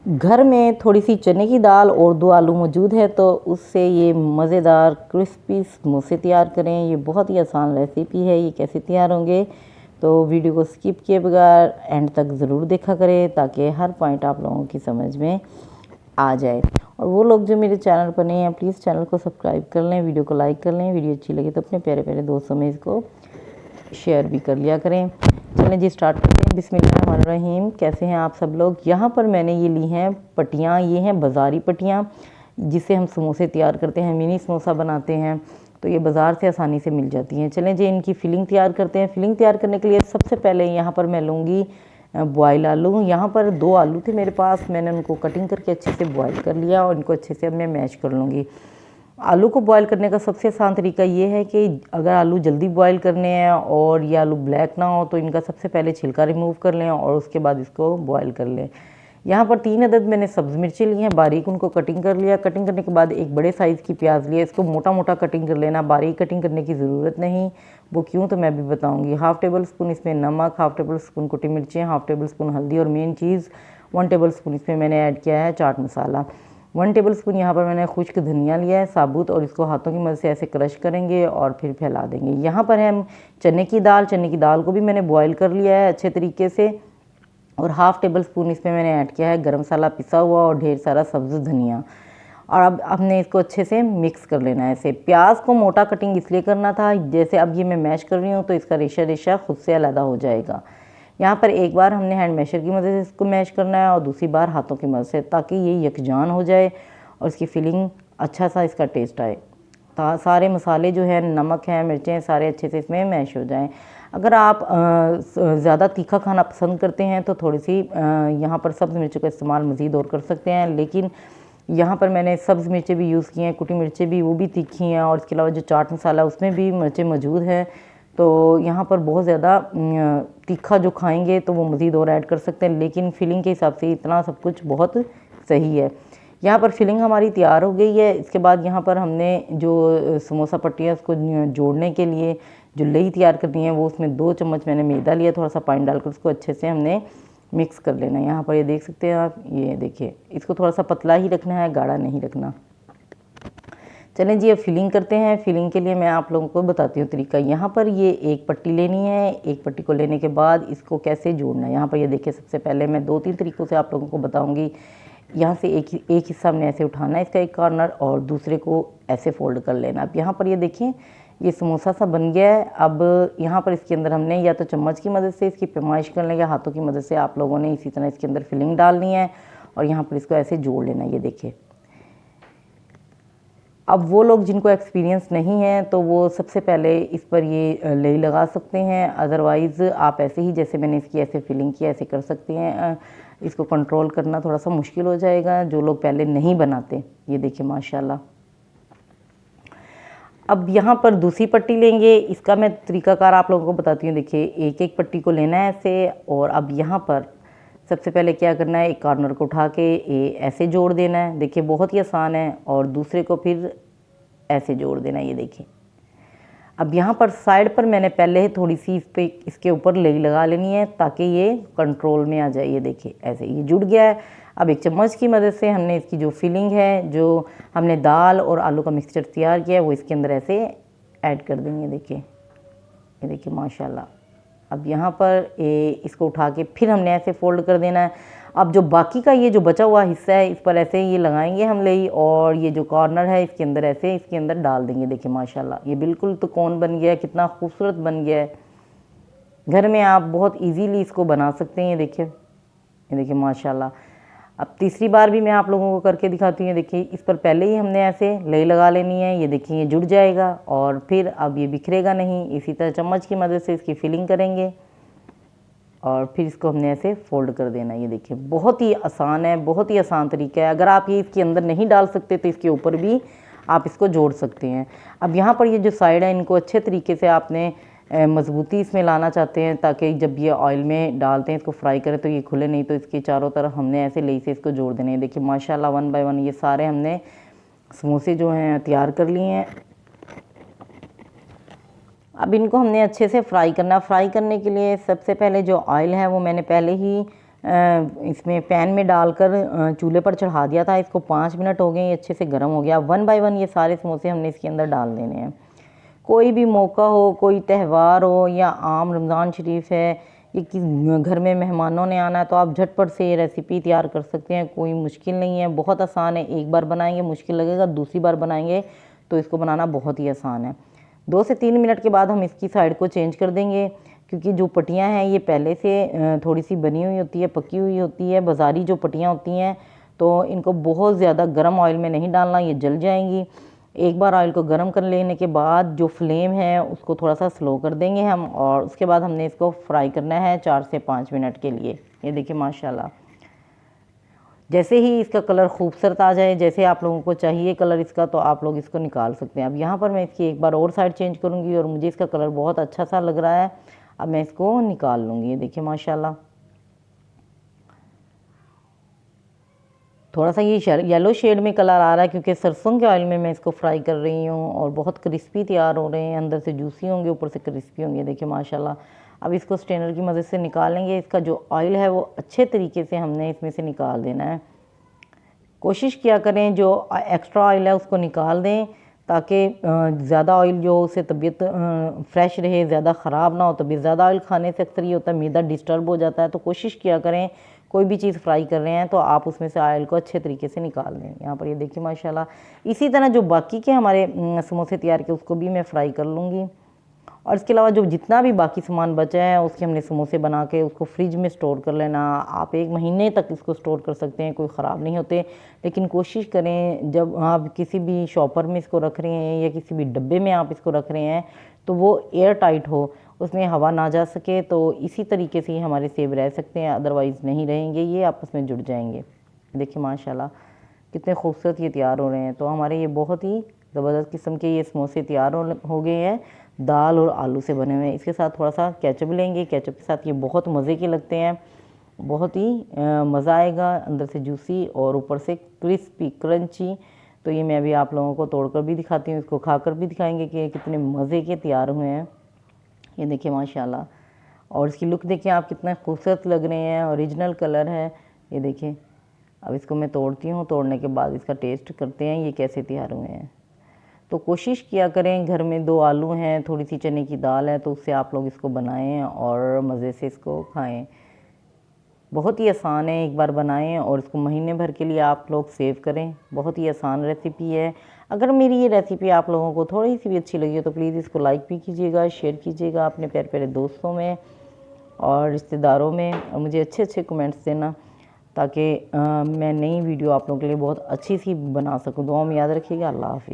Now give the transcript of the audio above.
घर में थोड़ी सी चने की दाल और 2 आलू मौजूद है तो उससे ये मज़ेदार क्रिस्पी समोसे तैयार करें। ये बहुत ही आसान रेसिपी है। ये कैसे तैयार होंगे तो वीडियो को स्किप किए बगैर एंड तक ज़रूर देखा करें ताकि हर पॉइंट आप लोगों की समझ में आ जाए। और वो लोग जो मेरे चैनल पर नए हैं प्लीज़ चैनल को सब्सक्राइब कर लें, वीडियो को लाइक कर लें, वीडियो अच्छी लगे तो अपने प्यारे प्यारे दोस्तों में इसको शेयर भी कर लिया करें। चलें जी स्टार्ट करते हैं। बिस्मिल्लाहिर्रहमानिर्रहीम। कैसे हैं आप सब लोग। यहाँ पर मैंने ये ली हैं पट्टियाँ। ये हैं बाज़ारी पट्टियाँ जिससे हम समोसे तैयार करते हैं, मिनी समोसा बनाते हैं, तो ये बाज़ार से आसानी से मिल जाती हैं। चलें जी इनकी फिलिंग तैयार करते हैं। फिलिंग तैयार करने के लिए सबसे पहले यहाँ पर मैं लूँगी बॉयल आलू। यहाँ पर 2 आलू थे मेरे पास, मैंने उनको कटिंग करके अच्छे से बॉयल कर लिया और इनको अच्छे से अब मैं मैश कर लूँगी। आलू को बॉयल करने का सबसे आसान तरीका ये है कि अगर आलू जल्दी बॉयल करने हैं और ये आलू ब्लैक ना हो तो इनका सबसे पहले छिलका रिमूव कर लें और उसके बाद इसको बॉयल कर लें। यहाँ पर 3 अदद मैंने सब्ज़ मिर्ची ली हैं, बारीक उनको कटिंग कर लिया। कटिंग करने के बाद एक बड़े साइज़ की प्याज लिया, इसको मोटा मोटा कटिंग कर लेना, बारीक कटिंग करने की ज़रूरत नहीं। वो क्यों तो मैं भी बताऊँगी। हाफ़ टेबल स्पून इसमें नमक, हाफ़ टेबल स्पून कुटी मिर्चें, हाफ़ टेबल स्पून हल्दी और मेन चीज़ 1 टेबल स्पून इसमें मैंने ऐड किया है चाट मसाला। 1 टेबल स्पून यहाँ पर मैंने खुश्क धनिया लिया है साबुत और इसको हाथों की मदद से ऐसे क्रश करेंगे और फिर फैला देंगे। यहाँ पर है हम चने की दाल को भी मैंने बॉयल कर लिया है अच्छे तरीके से और हाफ़ टेबल स्पून इसमें मैंने ऐड किया है गरम मसाला पिसा हुआ और ढेर सारा सब्ज़ धनिया। और अब हमने इसको अच्छे से मिक्स कर लेना है। ऐसे प्याज को मोटा कटिंग इसलिए करना था, जैसे अब ये मैं मैश कर रही हूँ तो इसका रेशा रेशा खुद से अलग हो जाएगा। यहाँ पर एक बार हमने हैंड मैशर की मदद से इसको मैश करना है और दूसरी बार हाथों की मदद से, ताकि ये यकजान हो जाए और इसकी फिलिंग अच्छा सा इसका टेस्ट आए। सारे मसाले जो है, नमक है, मिर्चें, सारे अच्छे से इसमें मैश हो जाएं। अगर आप ज़्यादा तीखा खाना पसंद करते हैं तो थोड़ी सी यहाँ पर सब्ज़ मिर्चों का इस्तेमाल मज़ीद और कर सकते हैं, लेकिन यहाँ पर मैंने सब्ज़ मिर्चें भी यूज़ की हैं, कुटी मिर्चें भी, वो भी तीखी हैं, और इसके अलावा जो चाट मसाला उसमें भी मिर्चें मौजूद हैं। तो यहाँ पर बहुत ज़्यादा तीखा जो खाएंगे तो वो मज़ीद और ऐड कर सकते हैं, लेकिन फिलिंग के हिसाब से इतना सब कुछ बहुत सही है। यहाँ पर फिलिंग हमारी तैयार हो गई है। इसके बाद यहाँ पर हमने जो समोसा पट्टी है उसको जोड़ने के लिए जो लई तैयार करनी है, वो उसमें 2 चम्मच मैंने मैदा लिया, थोड़ा सा पानी डालकर उसको अच्छे से हमने मिक्स कर लेना है। यहाँ पर ये देख सकते हैं आप, ये देखिए, इसको थोड़ा सा पतला ही रखना है, गाढ़ा नहीं रखना। चलें जी अब फिलिंग करते हैं। फिलिंग के लिए मैं आप लोगों को बताती हूँ तरीका। यहाँ पर ये एक पट्टी लेनी है, एक पट्टी को लेने के बाद इसको कैसे जोड़ना है। यहाँ पर ये देखिए, सबसे पहले मैं 2-3 तरीक़ों से आप लोगों को बताऊँगी। यहाँ से एक हिस्सा हमने ऐसे उठाना है इसका एक कॉर्नर और दूसरे को ऐसे फोल्ड कर लेना। अब यहाँ पर ये देखिए, ये समोसा सा बन गया है। अब यहाँ पर इसके अंदर हमने या तो चम्मच की मदद से इसकी पैमाइश कर लें या हाथों की मदद से आप लोगों ने इसी तरह इसके अंदर फिलिंग डालनी है और यहाँ पर इसको ऐसे जोड़ लेना है। ये देखिए, अब वो लोग जिनको एक्सपीरियंस नहीं है तो वो सबसे पहले इस पर ये लेई लगा सकते हैं, अदरवाइज़ आप ऐसे ही जैसे मैंने इसकी ऐसे फिलिंग की ऐसे कर सकते हैं। इसको कंट्रोल करना थोड़ा सा मुश्किल हो जाएगा जो लोग पहले नहीं बनाते। ये देखिए माशाल्लाह। अब यहाँ पर दूसरी पट्टी लेंगे, इसका मैं तरीकाकार आप लोगों को बताती हूँ। देखिए, एक एक पट्टी को लेना है ऐसे, और अब यहाँ पर सबसे पहले क्या करना है, एक कॉर्नर को उठा के ऐसे जोड़ देना है। देखिए बहुत ही आसान है, और दूसरे को फिर ऐसे जोड़ देना है। ये देखिए, अब यहाँ पर साइड पर मैंने पहले थोड़ी सी इस पे इसके ऊपर लेई लगा लेनी है ताकि ये कंट्रोल में आ जाए। ये देखिए ऐसे ये जुड़ गया है। अब एक चम्मच की मदद से हमने इसकी जो फिलिंग है, जो हमने दाल और आलू का मिक्सचर तैयार किया है, वो इसके अंदर ऐसे ऐड कर देंगे। देखिए, ये देखिए माशाल्लाह। अब यहाँ पर इसको उठा के फिर हमने ऐसे फोल्ड कर देना है। अब जो बाकी का ये जो बचा हुआ हिस्सा है, इस पर ऐसे ये लगाएंगे हम लेई, और ये जो कॉर्नर है इसके अंदर ऐसे इसके अंदर डाल देंगे। देखिए माशाल्लाह, ये बिल्कुल तो कौन बन गया है, कितना खूबसूरत बन गया है। घर में आप बहुत इजीली इसको बना सकते हैं। ये देखिए माशाल्लाह। अब तीसरी बार भी मैं आप लोगों को करके दिखाती हूँ। देखिए, इस पर पहले ही हमने ऐसे लेई लगा लेनी है। ये देखिए, ये जुड़ जाएगा और फिर अब ये बिखरेगा नहीं। इसी तरह चम्मच की मदद से इसकी फिलिंग करेंगे और फिर इसको हमने ऐसे फोल्ड कर देना। ये देखिए, बहुत ही आसान है, बहुत ही आसान तरीका है। अगर आप ये इसके अंदर नहीं डाल सकते तो इसके ऊपर भी आप इसको जोड़ सकते हैं। अब यहाँ पर ये जो साइड है, इनको अच्छे तरीके से आपने मजबूती इसमें लाना चाहते हैं ताकि जब ये ऑयल में डालते हैं, इसको फ्राई करें तो ये खुले नहीं। तो इसके चारों तरफ हमने ऐसे लेई से इसको जोड़ देने हैं। देखिए माशाल्लाह, 1 बाय 1 ये सारे हमने समोसे जो हैं तैयार कर लिए हैं। अब इनको हमने अच्छे से फ्राई करना। फ्राई करने के लिए सबसे पहले जो ऑयल है वो मैंने पहले ही इसमें पैन में डालकर चूल्हे पर चढ़ा दिया था। इसको 5 मिनट हो गए, ये अच्छे से गर्म हो गया। 1 बाय 1 ये सारे समोसे हमने इसके अंदर डाल देने हैं। कोई भी मौका हो, कोई त्यौहार हो या आम रमज़ान शरीफ है, ये किस घर में मेहमानों ने आना है, तो आप झटपट से ये रेसिपी तैयार कर सकते हैं। कोई मुश्किल नहीं है, बहुत आसान है। एक बार बनाएंगे मुश्किल लगेगा, दूसरी बार बनाएंगे तो इसको बनाना बहुत ही आसान है। 2 से 3 मिनट के बाद हम इसकी साइड को चेंज कर देंगे, क्योंकि जो पट्टियाँ हैं ये पहले से थोड़ी सी बनी हुई होती है, पकी हुई होती है। बाज़ारी जो पट्टियाँ होती हैं तो इनको बहुत ज़्यादा गर्म ऑयल में नहीं डालना, ये जल जाएंगी। एक बार ऑयल को गर्म कर लेने के बाद जो फ्लेम है उसको थोड़ा सा स्लो कर देंगे हम, और उसके बाद हमने इसको फ्राई करना है 4 से 5 मिनट के लिए। ये देखिए माशाल्लाह, जैसे ही इसका कलर खूबसूरत आ जाए, जैसे आप लोगों को चाहिए कलर इसका, तो आप लोग इसको निकाल सकते हैं। अब यहाँ पर मैं इसकी एक बार और साइड चेंज करूँगी और मुझे इसका कलर बहुत अच्छा सा लग रहा है। अब मैं इसको निकाल लूँगी। ये देखिए माशाल्लाह, थोड़ा सा ये येलो शेड में कलर आ रहा है, क्योंकि सरसों के ऑयल में मैं इसको फ्राई कर रही हूँ। और बहुत क्रिस्पी तैयार हो रहे हैं, अंदर से जूसी होंगे, ऊपर से क्रिस्पी होंगे। देखिए माशाल्लाह। अब इसको स्ट्रेनर की मदद से निकालेंगे। इसका जो ऑयल है वो अच्छे तरीके से हमने इसमें से निकाल देना है। कोशिश किया करें जो एक्स्ट्रा ऑयल है उसको निकाल दें, ताकि ज़्यादा ऑयल जो उससे तबीयत फ्रेश रहे, ज़्यादा ख़राब ना हो। तबीयत ज़्यादा ऑयल खाने से अक्सर ये होता है मैदा डिस्टर्ब हो जाता है। तो कोशिश किया करें कोई भी चीज़ फ्राई कर रहे हैं तो आप उसमें से ऑयल को अच्छे तरीके से निकाल दें। यहाँ पर ये देखिए माशाल्लाह। इसी तरह जो बाकी के हमारे समोसे तैयार किए उसको भी मैं फ्राई कर लूँगी। और इसके अलावा जो जितना भी बाकी सामान बचा है उसके हमने समोसे बना के उसको फ्रिज में स्टोर कर लेना। आप 1 महीने तक इसको स्टोर कर सकते हैं, कोई ख़राब नहीं होते। लेकिन कोशिश करें जब आप किसी भी शॉपर में इसको रख रहे हैं या किसी भी डब्बे में आप इसको रख रहे हैं तो वो एयर टाइट हो, उसमें हवा ना जा सके। तो इसी तरीके से ही हमारे सेब रह सकते हैं, अदरवाइज़ नहीं रहेंगे, ये आपस में जुड़ जाएंगे। देखिए माशाल्लाह कितने खूबसूरत ये तैयार हो रहे हैं। तो हमारे ये बहुत ही ज़बरदस्त किस्म के ये समोसे तैयार हो गए हैं, दाल और आलू से बने हुए हैं। इसके साथ थोड़ा सा केचप लेंगे, केचप के साथ ये बहुत मज़े के लगते हैं, बहुत ही मज़ा आएगा। अंदर से जूसी और ऊपर से क्रिस्पी क्रंची। तो ये मैं अभी आप लोगों को तोड़कर भी दिखाती हूँ, इसको खाकर भी दिखाएंगे कि कितने मज़े के तैयार हुए हैं। ये देखिए माशाल्लाह, और इसकी लुक देखिए आप, कितना खूबसूरत लग रहे हैं, ओरिजिनल कलर है। ये देखिए, अब इसको मैं तोड़ती हूँ, तोड़ने के बाद इसका टेस्ट करते हैं ये कैसे तैयार हुए हैं। तो कोशिश किया करें, घर में 2 आलू हैं, थोड़ी सी चने की दाल है, तो उससे आप लोग इसको बनाएं और मज़े से इसको खाएं। बहुत ही आसान है, एक बार बनाएं और इसको महीने भर के लिए आप लोग सेव करें। बहुत ही आसान रेसिपी है। अगर मेरी ये रेसिपी आप लोगों को थोड़ी सी भी अच्छी लगी हो तो प्लीज़ इसको लाइक भी कीजिएगा, शेयर कीजिएगा अपने प्यारे प्यारे दोस्तों में और रिश्तेदारों में, और मुझे अच्छे अच्छे कमेंट्स देना, ताकि मैं नई वीडियो आप लोगों के लिए बहुत अच्छी सी बना सकूँ। दुआ में याद रखिएगा। अल्लाह हाफ़िज़।